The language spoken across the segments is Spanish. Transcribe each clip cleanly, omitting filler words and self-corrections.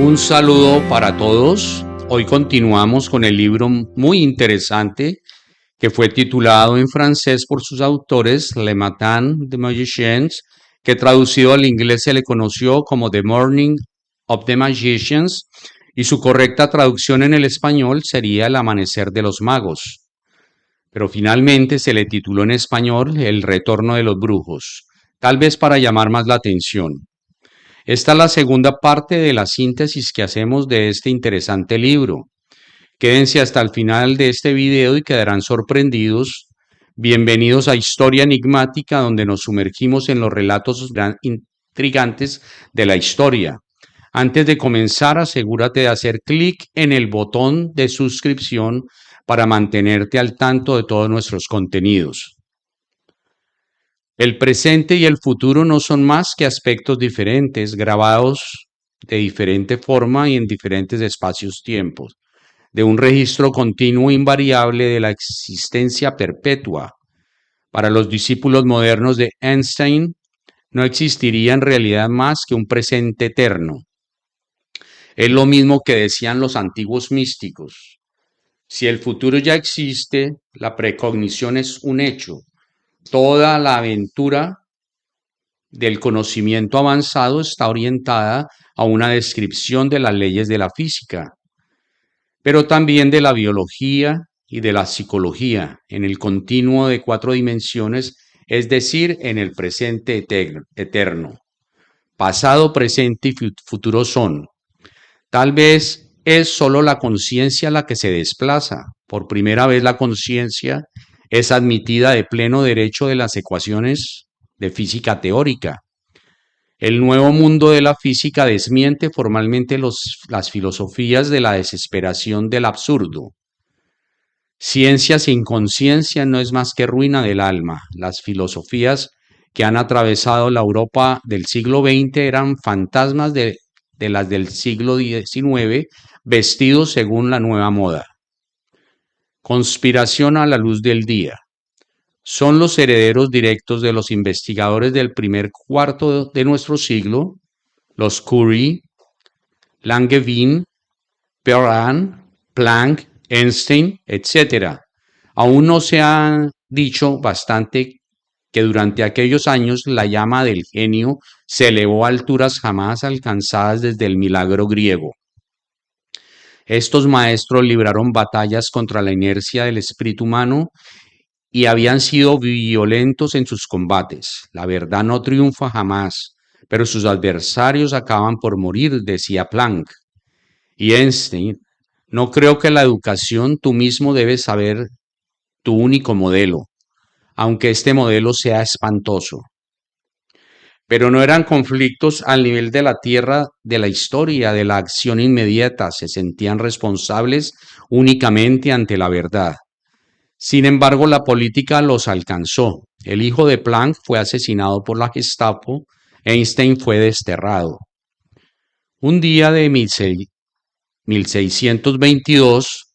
Un saludo para todos. Hoy continuamos con el libro muy interesante que fue titulado en francés por sus autores Le Matin des Magiciens, que traducido al inglés se le conoció como The Morning of the Magicians, y su correcta traducción en el español sería El Amanecer de los Magos. Pero finalmente se le tituló en español El Retorno de los Brujos, tal vez para llamar más la atención. Esta es la segunda parte de la síntesis que hacemos de este interesante libro. Quédense hasta el final de este video y quedarán sorprendidos. Bienvenidos a Historia Enigmática, donde nos sumergimos en los relatos intrigantes de la historia. Antes de comenzar, asegúrate de hacer clic en el botón de suscripción para mantenerte al tanto de todos nuestros contenidos. El presente y el futuro no son más que aspectos diferentes, grabados de diferente forma y en diferentes espacios-tiempos, de un registro continuo e invariable de la existencia perpetua. Para los discípulos modernos de Einstein, no existiría en realidad más que un presente eterno. Es lo mismo que decían los antiguos místicos. Si el futuro ya existe, la precognición es un hecho. Toda la aventura del conocimiento avanzado está orientada a una descripción de las leyes de la física, pero también de la biología y de la psicología, en el continuo de 4 dimensiones, es decir, en el presente eterno. Pasado, presente y futuro son. Tal vez es solo la conciencia la que se desplaza. Por primera vez la conciencia es admitida de pleno derecho de las ecuaciones de física teórica. El nuevo mundo de la física desmiente formalmente las filosofías de la desesperación del absurdo. Ciencia sin conciencia no es más que ruina del alma. Las filosofías que han atravesado la Europa del siglo XX eran fantasmas de las del siglo XIX, vestidos según la nueva moda. Conspiración a la luz del día. Son los herederos directos de los investigadores del primer cuarto de nuestro siglo, los Curie, Langevin, Perrin, Planck, Einstein, etc. Aún no se ha dicho bastante que durante aquellos años la llama del genio se elevó a alturas jamás alcanzadas desde el milagro griego. Estos maestros libraron batallas contra la inercia del espíritu humano y habían sido violentos en sus combates. La verdad no triunfa jamás, pero sus adversarios acaban por morir, decía Planck. Y Einstein: no creo que la educación tú mismo debes saber tu único modelo, aunque este modelo sea espantoso. Pero no eran conflictos al nivel de la tierra, de la historia, de la acción inmediata. Se sentían responsables únicamente ante la verdad. Sin embargo, la política los alcanzó. El hijo de Planck fue asesinado por la Gestapo. Einstein fue desterrado. Un día de 1622,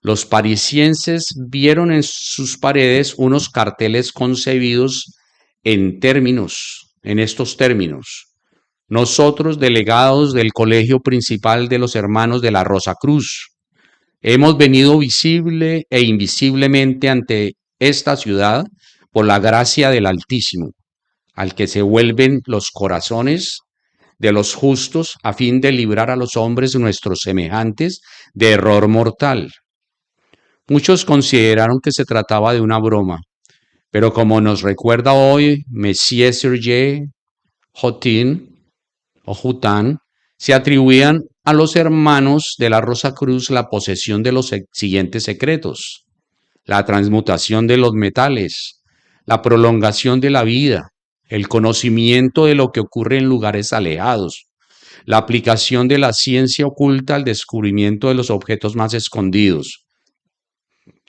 los parisienses vieron en sus paredes unos carteles concebidos en estos términos: nosotros, delegados del Colegio Principal de los Hermanos de la Rosa Cruz, hemos venido visible e invisiblemente ante esta ciudad por la gracia del Altísimo, al que se vuelven los corazones de los justos a fin de librar a los hombres nuestros semejantes de error mortal. Muchos consideraron que se trataba de una broma, pero como nos recuerda hoy Messier Serge Hutin, se atribuían a los hermanos de la Rosa Cruz la posesión de los siguientes secretos: la transmutación de los metales, la prolongación de la vida, el conocimiento de lo que ocurre en lugares alejados, la aplicación de la ciencia oculta al descubrimiento de los objetos más escondidos.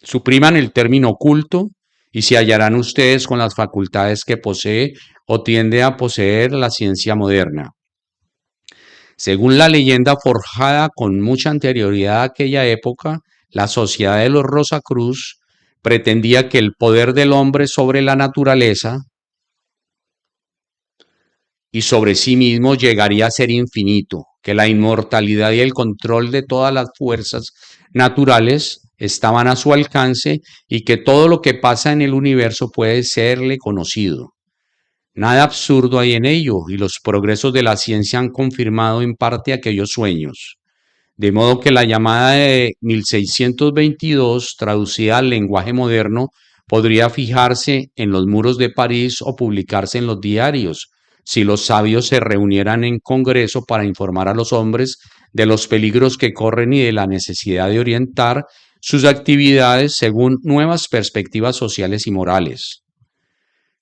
Supriman el término oculto y se hallarán ustedes con las facultades que posee o tiende a poseer la ciencia moderna. Según la leyenda forjada con mucha anterioridad a aquella época, la Sociedad de los Rosacruz pretendía que el poder del hombre sobre la naturaleza y sobre sí mismo llegaría a ser infinito. que la inmortalidad y el control de todas las fuerzas naturales estaban a su alcance y que todo lo que pasa en el universo puede serle conocido. Nada absurdo hay en ello, y los progresos de la ciencia han confirmado en parte aquellos sueños. De modo que la llamada de 1622, traducida al lenguaje moderno, podría fijarse en los muros de París o publicarse en los diarios, si los sabios se reunieran en congreso para informar a los hombres de los peligros que corren y de la necesidad de orientar sus actividades según nuevas perspectivas sociales y morales.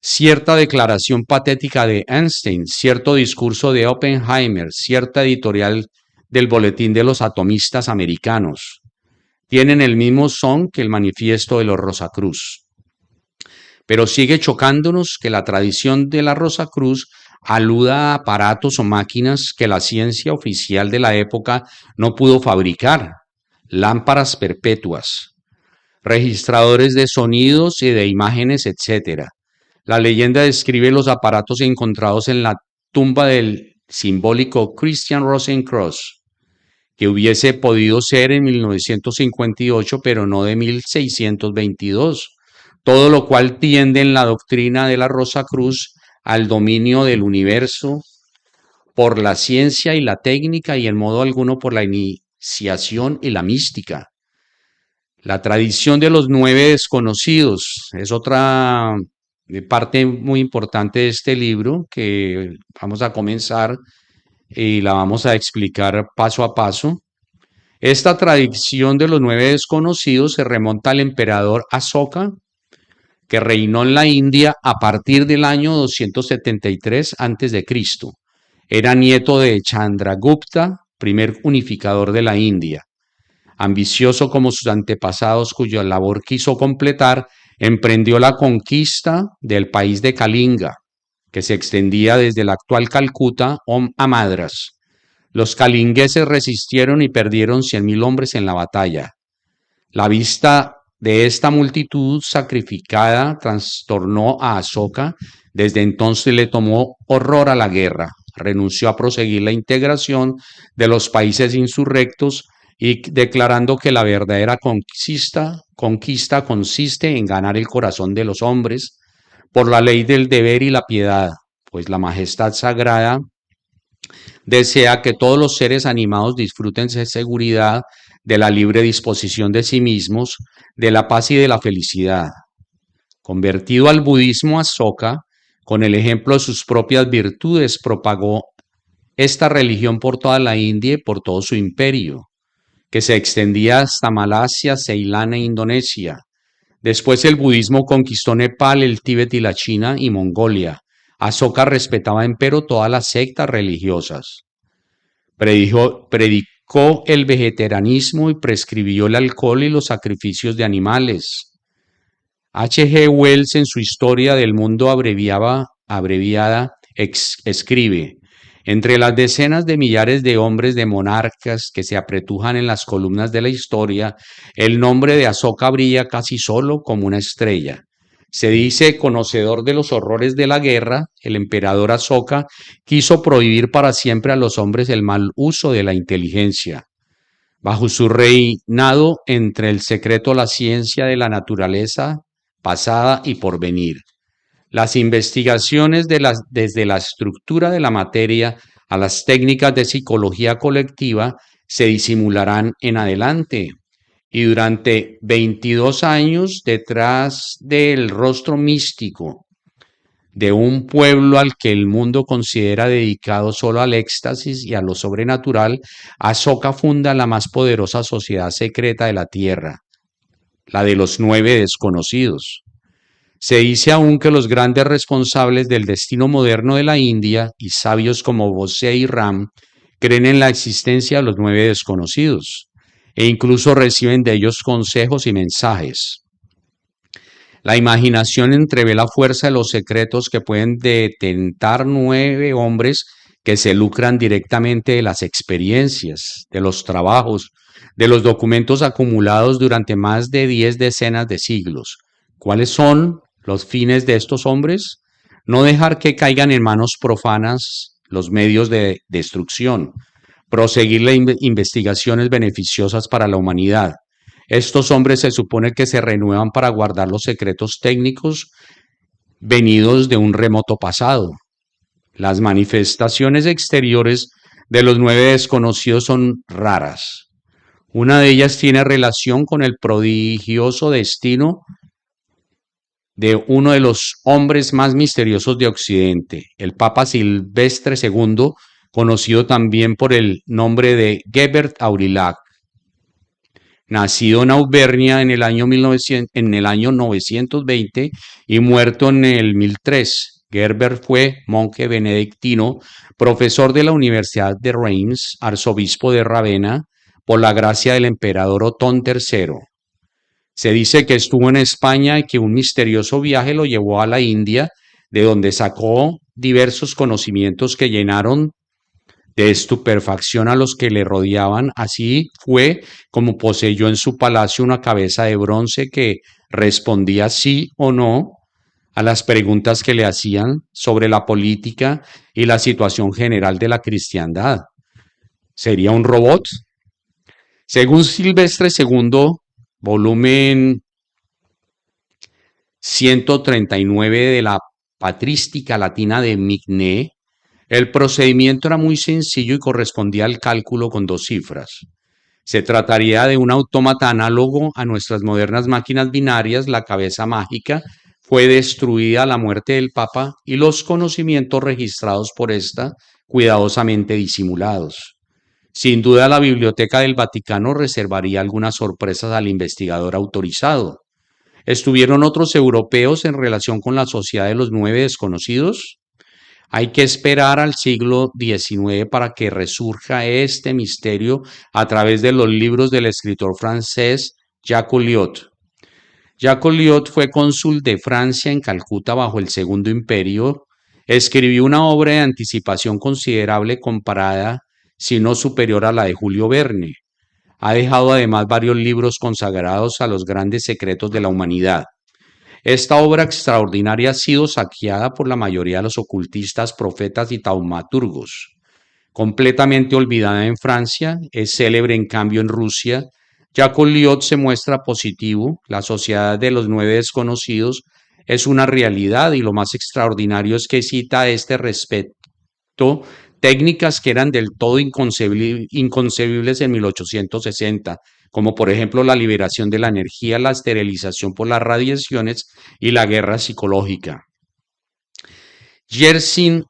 Cierta declaración patética de Einstein, cierto discurso de Oppenheimer, cierta editorial del Boletín de los Atomistas Americanos, tienen el mismo son que el manifiesto de los Rosacruz. Pero sigue chocándonos que la tradición de la Rosacruz aluda a aparatos o máquinas que la ciencia oficial de la época no pudo fabricar, lámparas perpetuas, registradores de sonidos y de imágenes, etc. La leyenda describe los aparatos encontrados en la tumba del simbólico Christian Rosenkreuz, que hubiese podido ser en 1958, pero no de 1622, todo lo cual tiende en la doctrina de la Rosacruz al dominio del universo por la ciencia y la técnica y en modo alguno por la iniciación y la mística. La tradición de los 9 desconocidos es otra parte muy importante de este libro que vamos a comenzar y la vamos a explicar paso a paso. Esta tradición de los 9 desconocidos se remonta al emperador Asoka, que reinó en la India a partir del año 273 a.C. Era nieto de Chandragupta, primer unificador de la India. Ambicioso como sus antepasados, cuya labor quiso completar, emprendió la conquista del país de Kalinga, que se extendía desde la actual Calcuta a Madras. Los kalingueses resistieron y perdieron 100.000 hombres en la batalla. La vista de esta multitud sacrificada trastornó a Asoka. Desde entonces le tomó horror a la guerra. Renunció a proseguir la integración de los países insurrectos y declarando que la verdadera conquista consiste en ganar el corazón de los hombres por la ley del deber y la piedad, pues la majestad sagrada desea que todos los seres animados disfruten de seguridad, de la libre disposición de sí mismos, de la paz y de la felicidad. Convertido al budismo, Asoka, con el ejemplo de sus propias virtudes, propagó esta religión por toda la India y por todo su imperio, que se extendía hasta Malasia, Ceilán e Indonesia. Después el budismo conquistó Nepal, el Tíbet y la China y Mongolia. Asoka respetaba empero todas las sectas religiosas. Predicó el vegetarianismo y prescribió el alcohol y los sacrificios de animales. H.G. Wells en su Historia del Mundo abreviada escribe: entre las decenas de millares de hombres de monarcas que se apretujan en las columnas de la historia, el nombre de Asoka brilla casi solo como una estrella. Se dice conocedor de los horrores de la guerra, el emperador Asoka quiso prohibir para siempre a los hombres el mal uso de la inteligencia. Bajo su reinado, entre el secreto la ciencia de la naturaleza pasada y porvenir. Las investigaciones desde la estructura de la materia a las técnicas de psicología colectiva se disimularán en adelante. Y durante 22 años, detrás del rostro místico de un pueblo al que el mundo considera dedicado solo al éxtasis y a lo sobrenatural, Asoka funda la más poderosa sociedad secreta de la tierra, la de los 9 desconocidos. Se dice aún que los grandes responsables del destino moderno de la India y sabios como Bose y Ram creen en la existencia de los 9 desconocidos e incluso reciben de ellos consejos y mensajes. La imaginación entrevé la fuerza de los secretos que pueden detentar 9 hombres que se lucran directamente de las experiencias, de los trabajos, de los documentos acumulados durante más de 10 decenas de siglos. ¿Cuáles son los fines de estos hombres? No dejar que caigan en manos profanas los medios de destrucción, proseguir las investigaciones beneficiosas para la humanidad. Estos hombres se supone que se renuevan para guardar los secretos técnicos venidos de un remoto pasado. Las manifestaciones exteriores de los 9 desconocidos son raras. Una de ellas tiene relación con el prodigioso destino de uno de los hombres más misteriosos de Occidente, el Papa Silvestre II, conocido también por el nombre de Gebert Aurillac. Nacido en Auvernia en el año 920 y muerto en el 1003. Gerbert fue monje benedictino, profesor de la Universidad de Reims, arzobispo de Ravenna, por la gracia del emperador Otón III. Se dice que estuvo en España y que un misterioso viaje lo llevó a la India, de donde sacó diversos conocimientos que llenaron de estupefacción a los que le rodeaban. Así fue como poseyó en su palacio una cabeza de bronce que respondía sí o no a las preguntas que le hacían sobre la política y la situación general de la cristiandad. ¿Sería un robot? Según Silvestre II, volumen 139 de la Patrística Latina de Migné, el procedimiento era muy sencillo y correspondía al cálculo con 2 cifras. Se trataría de un autómata análogo a nuestras modernas máquinas binarias. La cabeza mágica fue destruida a la muerte del Papa y los conocimientos registrados por esta cuidadosamente disimulados. Sin duda, la Biblioteca del Vaticano reservaría algunas sorpresas al investigador autorizado. ¿Estuvieron otros europeos en relación con la Sociedad de los 9 desconocidos? Hay que esperar al siglo XIX para que resurja este misterio a través de los libros del escritor francés Jacques Oliot. Jacques Oliot fue cónsul de Francia en Calcuta bajo el Segundo Imperio. Escribió una obra de anticipación considerable comparada, si no superior a la de Julio Verne. Ha dejado además varios libros consagrados a los grandes secretos de la humanidad. Esta obra extraordinaria ha sido saqueada por la mayoría de los ocultistas, profetas y taumaturgos. Completamente olvidada en Francia, es célebre en cambio en Rusia. Jacques Oliot se muestra positivo. La sociedad de los 9 desconocidos es una realidad y lo más extraordinario es que cita a este respecto técnicas que eran del todo inconcebibles en 1860, como por ejemplo la liberación de la energía, la esterilización por las radiaciones y la guerra psicológica. Yersin,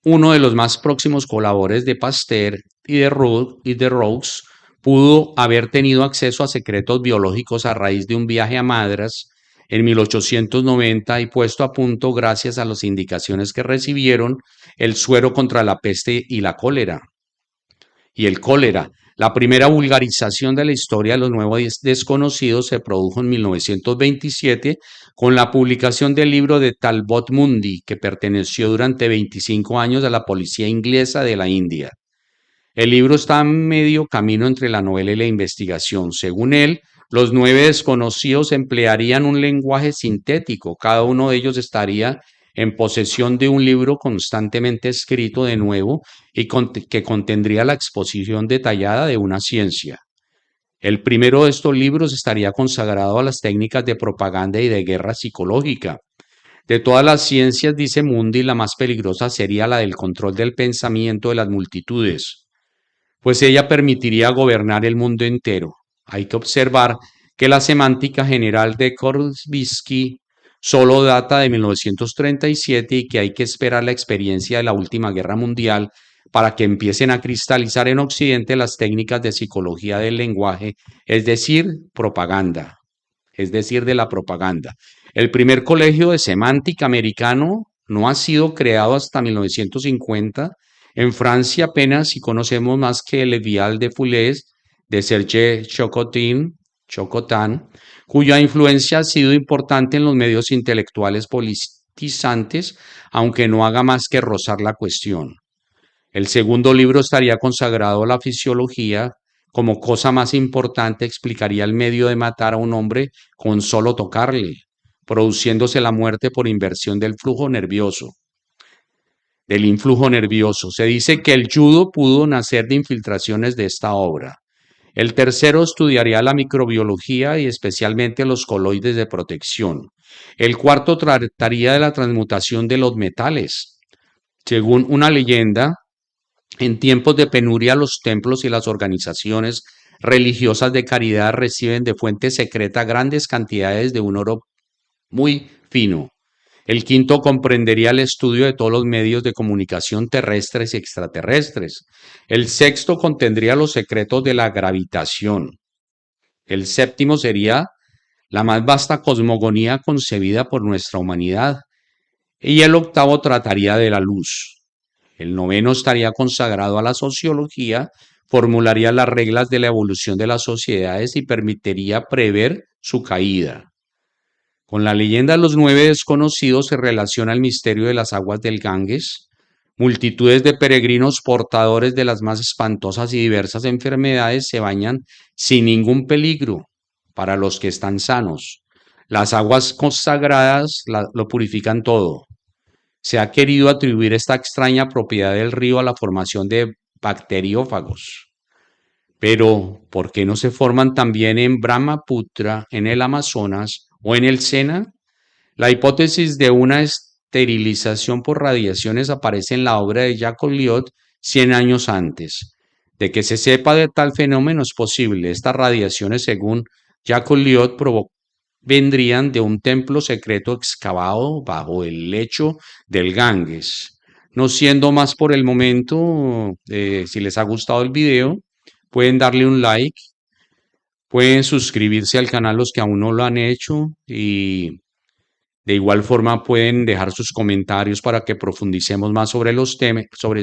uno de los más próximos colaboradores de Pasteur y de Roux, pudo haber tenido acceso a secretos biológicos a raíz de un viaje a Madras en 1890 y puesto a punto, gracias a las indicaciones que recibieron, el suero contra la peste y la cólera. Y el cólera. La primera vulgarización de la historia de los nuevos desconocidos se produjo en 1927 con la publicación del libro de Talbot Mundy, que perteneció durante 25 años a la policía inglesa de la India. El libro está a medio camino entre la novela y la investigación. Según él, los 9 desconocidos emplearían un lenguaje sintético. Cada uno de ellos estaría en posesión de un libro constantemente escrito de nuevo y que contendría la exposición detallada de una ciencia. El primero de estos libros estaría consagrado a las técnicas de propaganda y de guerra psicológica. De todas las ciencias, dice Mundy, la más peligrosa sería la del control del pensamiento de las multitudes, pues ella permitiría gobernar el mundo entero. Hay que observar que la semántica general de Korzybski solo data de 1937 y que hay que esperar la experiencia de la última guerra mundial para que empiecen a cristalizar en Occidente las técnicas de psicología del lenguaje, es decir, propaganda, es decir, de la propaganda. El primer colegio de semántica americano no ha sido creado hasta 1950. En Francia apenas si conocemos más que el Vial de Fouillés de Serge Chocotin, cuya influencia ha sido importante en los medios intelectuales politizantes, aunque no haga más que rozar la cuestión. El segundo libro estaría consagrado a la fisiología. Como cosa más importante, explicaría el medio de matar a un hombre con solo tocarle, produciéndose la muerte por inversión del flujo nervioso. del influjo nervioso. Se dice que el judo pudo nacer de infiltraciones de esta obra. El tercero estudiaría la microbiología y especialmente los coloides de protección. El cuarto trataría de la transmutación de los metales. Según una leyenda, en tiempos de penuria los templos y las organizaciones religiosas de caridad reciben de fuente secreta grandes cantidades de un oro muy fino. El quinto comprendería el estudio de todos los medios de comunicación terrestres y extraterrestres. El sexto contendría los secretos de la gravitación. El séptimo sería la más vasta cosmogonía concebida por nuestra humanidad. Y el octavo trataría de la luz. El noveno estaría consagrado a la sociología, formularía las reglas de la evolución de las sociedades y permitiría prever su caída. Con la leyenda de los 9 desconocidos se relaciona el misterio de las aguas del Ganges. Multitudes de peregrinos portadores de las más espantosas y diversas enfermedades se bañan sin ningún peligro para los que están sanos. Las aguas consagradas lo purifican todo. Se ha querido atribuir esta extraña propiedad del río a la formación de bacteriófagos. Pero, ¿por qué no se forman también en Brahmaputra, en el Amazonas o en el Sena? La hipótesis de una esterilización por radiaciones aparece en la obra de Jacques Lyot 100 años antes. De que se sepa de tal fenómeno es posible. Estas radiaciones, según Jacques Lyot, vendrían de un templo secreto excavado bajo el lecho del Ganges. No siendo más por el momento, si les ha gustado el video, pueden darle un like, pueden suscribirse al canal los que aún no lo han hecho y de igual forma pueden dejar sus comentarios para que profundicemos más sobre sobre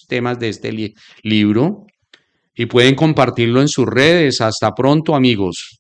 temas de este libro y pueden compartirlo en sus redes. Hasta pronto, amigos.